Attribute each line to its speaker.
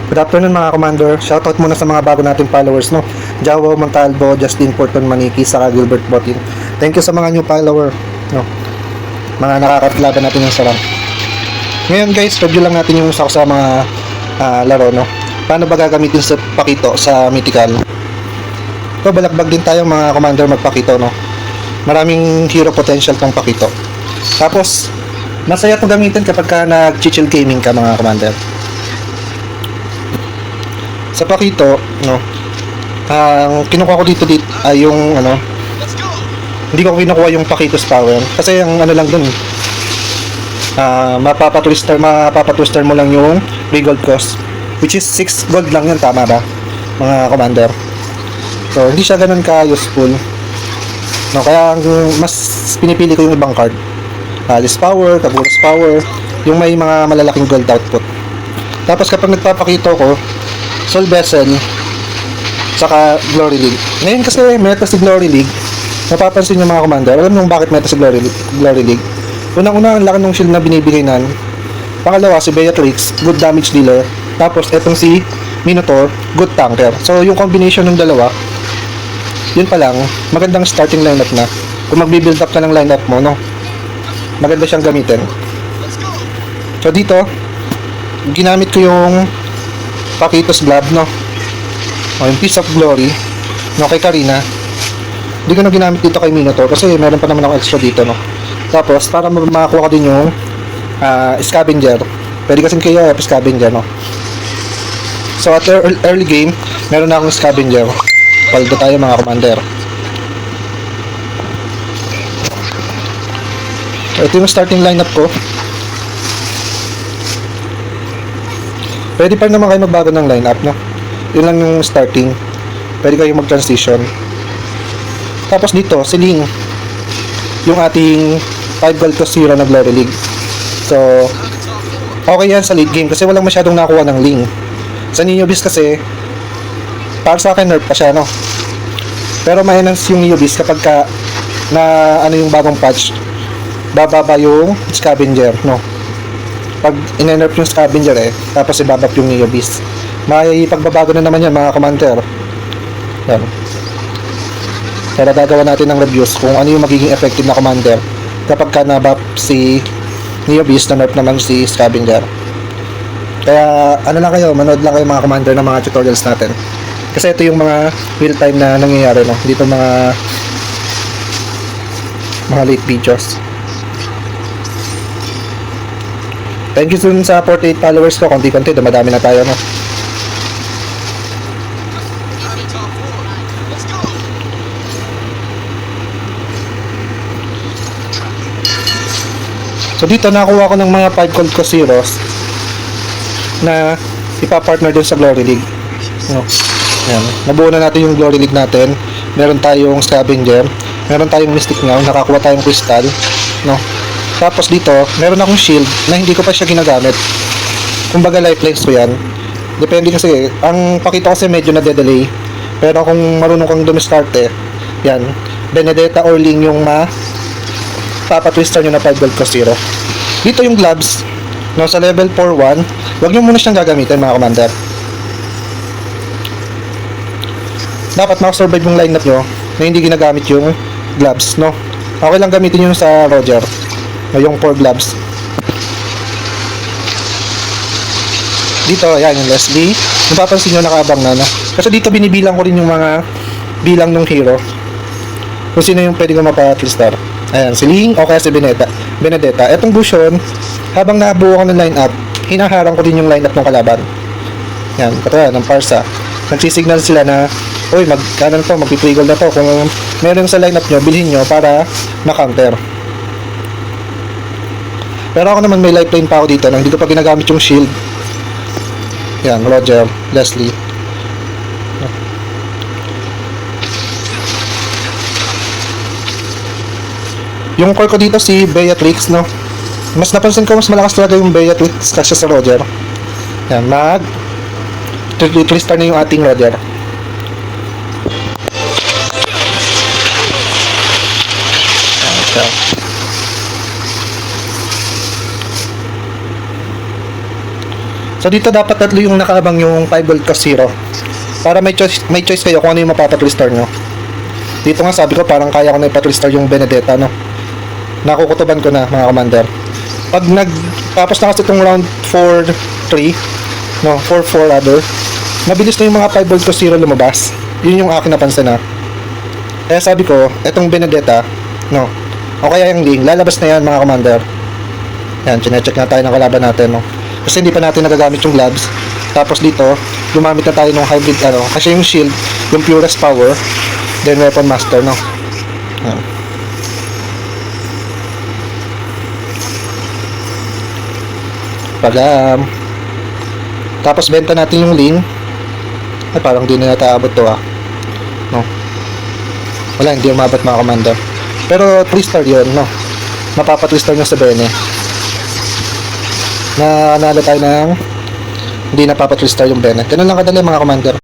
Speaker 1: Good afternoon mga commander. Shoutout muna sa mga bago nating followers, no? Jawo Montalvo, Justin Porton Maniki, saka Gilbert Botin. Thank you sa mga new follower, no? Mga nakakatlaban natin yung sarang. Ngayon guys, review lang natin yung sa mga laro, no? Paano ba gagamitin sa Pakito sa Mythical? So, balagbag din tayo mga commander magpakito, no? Maraming hero potential tong Pakito. Tapos, masaya itong gamitin kapag ka nag-chill gaming ka mga commander. Sa Pakito, no, ang kinukuha ko dito ay yung hindi ko kinukuha yung Pakitos Power kasi ang lang dun, mapapatwister mo lang yung 3 gold cost, which is 6 gold lang yun, tama ba mga commander? So hindi siya ganun ka useful, no, kaya mas pinipili ko yung ibang card, Alice Power, Kaburas Power, yung may mga malalaking gold output. Tapos kapag nagpapakito ko Soul Vessel saka Glory League. Ngayon kasi meta si Glory League, mapapansin nyo mga commander, alam nyo bakit meta si Glory League? Unang-una, ang laki ng shield na binibigay nan. Pangalawa, si Beatrix, good damage dealer. Tapos etong si Minotaur, good tanker. So yung combination ng dalawa, yun pa lang, magandang starting lineup na. Kung magbi-build up ka ng lineup mo, no, maganda siyang gamitin. So dito, ginamit ko yung Pakitos Glob, no, o yung Piece of Glory, no, kay Karina. Hindi ko na ginamit dito kay Minotaur kasi meron pa naman ako extra dito, no. Tapos para makakuha ka din yung Scavenger, pwede kasing kayo Scavenger, no. So at early game meron na akong Scavenger. Paldo tayo mga commander. So, ito yung starting lineup ko. Pwede pa naman kayo magbago ng lineup, no? Yun lang yung starting. Pwede kayo mag-transition. Tapos dito, si Ling, yung ating 5 gold cost hero na Glory League. So, okay yan sa late game kasi walang masyadong nakuha ng Ling. Sa Neobeast kasi, para sa akin nerf pa siya, no? Pero ma-enhance yung Neobeast kapag ka na yung bagong patch, bababa yung Scavenger, no? Pag in-nerf yung Scavenger tapos ibabap yung Neobeast, may pagbabago na naman yan mga commander. Yan. Kaya gagawa natin ng reviews kung ano yung magiging effective na commander kapag ka nabap si Neobeast, na nerf naman si Scavenger. Kaya lang kayo, manood lang kayo mga commander ng mga tutorials natin. Kasi ito yung mga real time na nangyayari, no? Dito mga late videos. Thank you soon sa 48 followers ko. Konti-konti, dumadami na tayo, no? So dito nakuha ko ng mga 5 gold cost heroes na ipa-partner din sa Glory League, no? Ayan. Nabuo na natin yung Glory League natin. Meron tayong Scavenger, meron tayong Mystic Now, nakakuha tayong Crystal, no? Tapos dito, meron akong shield na hindi ko pa siya ginagamit. Kumbaga lifelines ko yan. Depende kasi, ang Pakito kasi medyo na-delay. Pero kung marunong kang dumiskarte, yan, Benedetta or Ling yung papatwister nyo na 5 gold cost hero. Dito yung gloves, no, sa level 4-1, huwag nyo muna siyang gagamitin mga commander. Dapat makasurvive yung lineup nyo na hindi ginagamit yung gloves, no. Okay lang gamitin yung sa Roger, yung 4 gloves. Dito, ayan yung Leslie. Napapansin nyo nakaabang na, no? Kasi dito binibilang ko rin yung mga bilang ng hero, kung sino yung pwede ko mapa-twister. Ayan, si Ling o kaya si Benedetta. Etong Gusion, habang nabuo ko ng lineup, hinaharang ko din yung lineup ng kalaban. Yan, katulad ng Parsa. Nagsisignal sila na, uy, magpiprigol na to. Kung meron sa lineup nyo, bilhin nyo para ma-counter. Pero ako naman may lifeline pa ako dito na hindi ko pa ginagamit yung shield. Yan, Roger, Leslie. Yung core ko dito si Beatrix, no. Mas napansin ko mas malakas talaga yung Beatrix kasi sa Roger. Yan, Tristar na yung ating Roger. So dito dapat tatlo yung nakaabang yung 5 gold cost 0. Para may choice kayo kung ano yung mapapa-3-star nyo. Dito nga sabi ko parang kaya ko na ipa-3-star yung Benedetta, no? Nakukutuban ko na mga commander. Pag tapos na kasi itong round 4-3, no, 4-4 rather, mabilis na yung mga 5 gold cost 0 lumabas. Yun yung akin napansin na. Kaya sabi ko, etong Benedetta, no, o kaya yung Ling, lalabas na yan mga commander. Yan, chinecheck na tayo ng kalaban natin, no. Kasi hindi pa natin nagagamit yung gloves. Tapos dito, gumamit na tayo ng hybrid, ano, kasi yung shield, yung purest power, then weapon master, no. Yan. Pagam. Tapos benta natin yung Ling. Ay, parang di na nataabot to, no. Wala, hindi umabot mga commander. Pero 3-star yun, no. Mapapa 3-star nyo sa Bene. Na nalo tayo ng hindi napapa 3-star yung Bene. Ganun lang kadali mga commander.